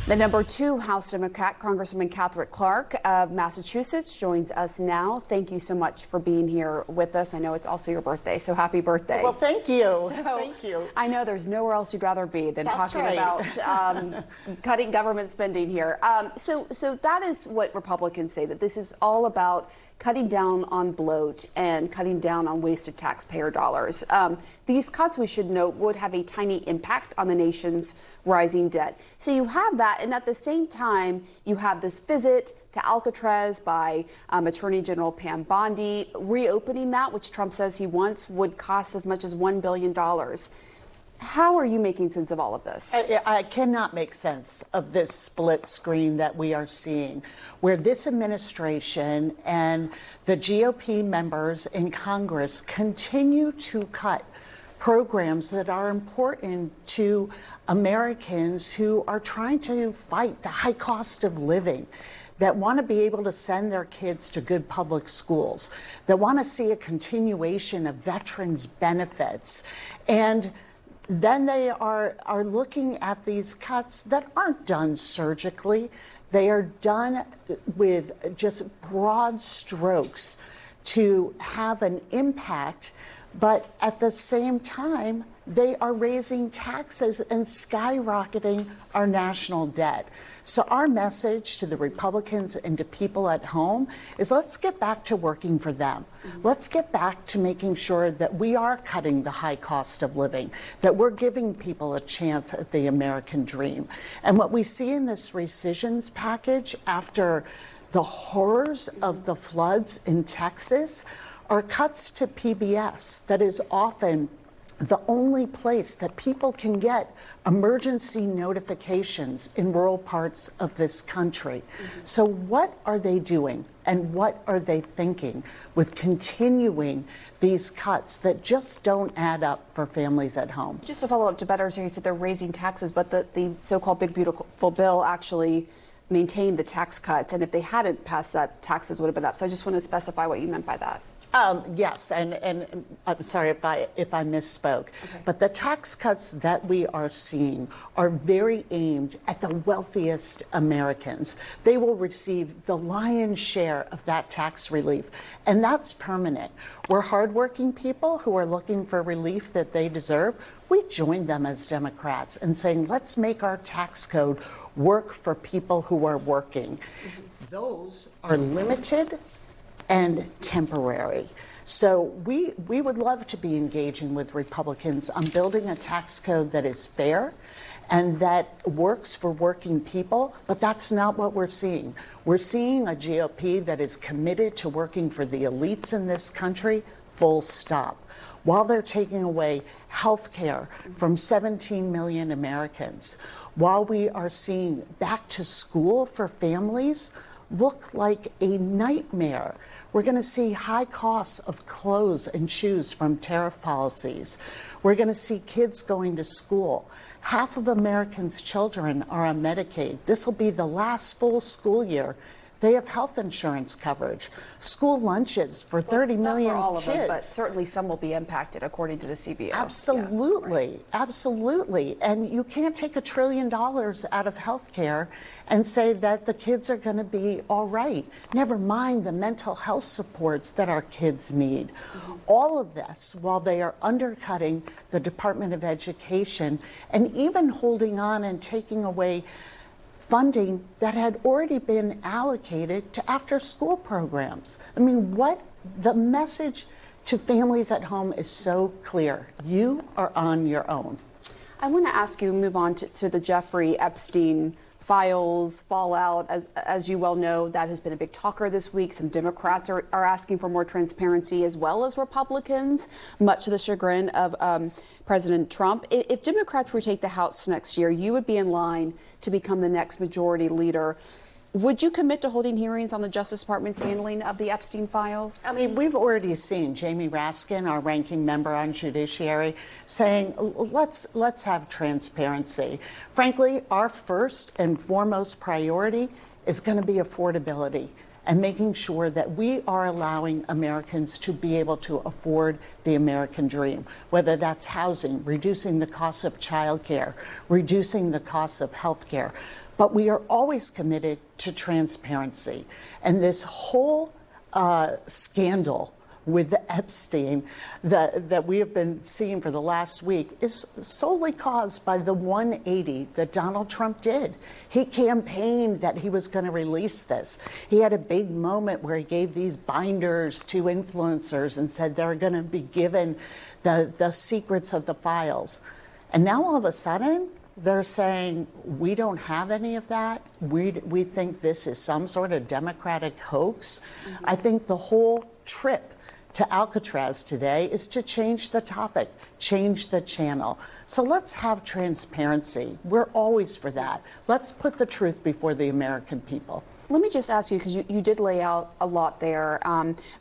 The #2 House Democrat, Congresswoman Katherine Clark of Massachusetts, joins us now. Thank you so much for being here with us. I know it's also your birthday, so happy birthday. Well, thank you. Thank you. I know there's nowhere else you'd rather be than That's talking right. about cutting government spending here. So that is what Republicans say, that this is all about cutting down on bloat and cutting down on wasted taxpayer dollars. These cuts, we should note, would have a tiny impact on the nation's rising debt. So you have that, and at the same time, you have this visit to Alcatraz by Attorney General Pam Bondi, reopening that, which Trump says he wants, would cost as much as $1 billion. How are you making sense of all of this? I cannot make sense of this split screen that we are seeing, where this administration and the GOP members in Congress continue to cut programs that are important to Americans who are trying to fight the high cost of living, that want to be able to send their kids to good public schools, that want to see a continuation of veterans' benefits. And then they are looking at these cuts that aren't done surgically. They are done with just broad strokes to have an impact, but at the same time, they are raising taxes and skyrocketing our national debt. So our message to the Republicans and to people at home is, let's get back to working for them. Let's get back to making sure that we are cutting the high cost of living, that we're giving people a chance at the American dream. And what we see in this rescissions package after the horrors of the floods in Texas are cuts to PBS that is often the only place that people can get emergency notifications in rural parts of this country. So what are they doing and what are they thinking with continuing these cuts that just don't add up for families at home? Just to follow up to Betters here, you said they're raising taxes, but the so-called big beautiful bill actually maintained the tax cuts, and if they hadn't passed that, taxes would have been up. So I just want to specify what you meant by that. Yes, and I'm sorry if I misspoke, okay. But the tax cuts that we are seeing are very aimed at the wealthiest Americans. They will receive the lion's share of that tax relief, and that's permanent. We're hardworking people who are looking for relief that they deserve. We join them as Democrats in saying, let's make our tax code work for people who are working. Those are limited and temporary. So we would love to be engaging with Republicans on building a tax code that is fair and that works for working people, but that's not what we're seeing. We're seeing a GOP that is committed to working for the elites in this country, full stop, while they're taking away health care from 17 million Americans, while we are seeing back to school for families look like a nightmare. We're going to see high costs of clothes and shoes from tariff policies. We're going to see kids going to school. Half of Americans' children are on Medicaid. This will be the last full school year they have health insurance coverage. School lunches for 30 million kids. Not for all kids. of them, but certainly some will be impacted, according to the CBO. Absolutely, yeah, right. Absolutely. And you can't take $1 trillion out of health care and say that the kids are going to be all right. Never mind the mental health supports that our kids need. All of this while they are undercutting the Department of Education and even holding on and taking away funding that had already been allocated to after-school programs. I mean, the message to families at home is so clear. You are on your own. I want to ask you, move on to the Jeffrey Epstein Files fallout. As you well know, that has been a big talker this week. Some Democrats are asking for more transparency, as well as Republicans, much to the chagrin of President Trump. If Democrats retake the House next year, you would be in line to become the next majority leader. Would you commit to holding hearings on the Justice Department's handling of the Epstein Files? I mean, we've already seen Jamie Raskin, our ranking member on Judiciary, saying, let's have transparency. Frankly, our first and foremost priority is going to be affordability. and making sure that we are allowing Americans to be able to afford the American dream, whether that's housing, reducing the cost of childcare, reducing the cost of health care. But we are always committed to transparency. And this whole scandal with the Epstein that we have been seeing for the last week is solely caused by the 180 that Donald Trump did. He campaigned that he was going to release this. He had a big moment where he gave these binders to influencers and said they're going to be given the secrets of the files. And now all of a sudden, they're saying, we don't have any of that. We think this is some sort of Democratic hoax. Mm-hmm. I think the whole trip to Alcatraz today is to change the topic, change the channel. So let's have transparency. We're always for that. Let's put the truth before the American people. Let me just ask you, because you did lay out a lot there,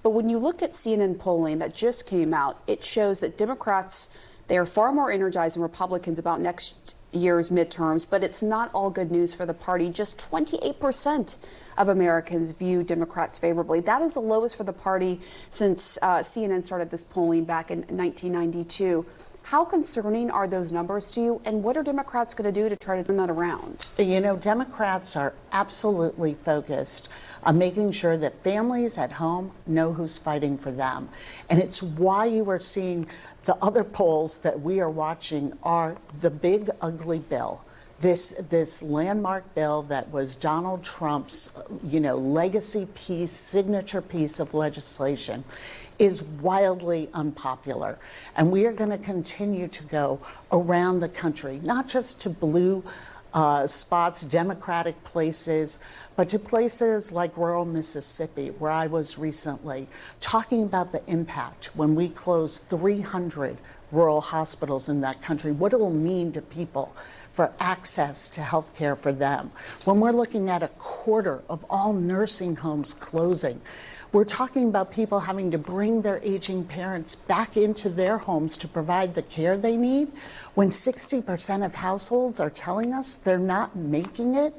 but when you look at CNN polling that just came out, it shows that Democrats, they are far more energized than Republicans about next year's midterms, but it's not all good news for the party. Just 28% of Americans view Democrats favorably. That is the lowest for the party since CNN started this polling back in 1992. How concerning are those numbers to you, and what are Democrats going to do to try to turn that around? You know, Democrats are absolutely focused on making sure that families at home know who's fighting for them. And it's why you are seeing the other polls that we are watching are the big, ugly bill. This landmark bill that was Donald Trump's, legacy piece, signature piece of legislation is wildly unpopular. And we are going to continue to go around the country, not just to blue spots, Democratic places, but to places like rural Mississippi, where I was recently, talking about the impact when we close 300 rural hospitals in that country, what it will mean to people for access to health care for them. When we're looking at a quarter of all nursing homes closing, we're talking about people having to bring their aging parents back into their homes to provide the care they need, when 60% of households are telling us they're not making it.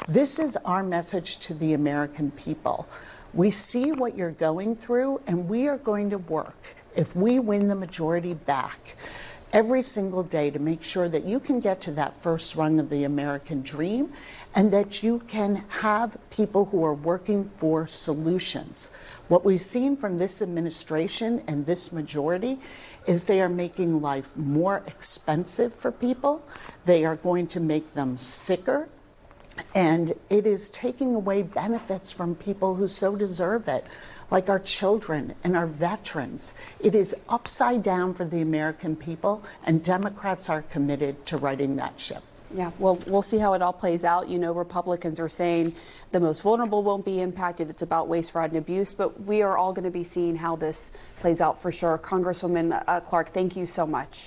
This is our message to the American people. We see what you're going through, and we are going to work, if we win the majority back, every single day to make sure that you can get to that first rung of the American dream and that you can have people who are working for solutions. What we've seen from this administration and this majority is they are making life more expensive for people. They are going to make them sicker. And it is taking away benefits from people who so deserve it, like our children and our veterans. It is upside down for the American people, and Democrats are committed to righting that ship. Yeah, well, we'll see how it all plays out. You know, Republicans are saying the most vulnerable won't be impacted. It's about waste, fraud, and abuse. But we are all going to be seeing how this plays out for sure. Congresswoman Clark, thank you so much.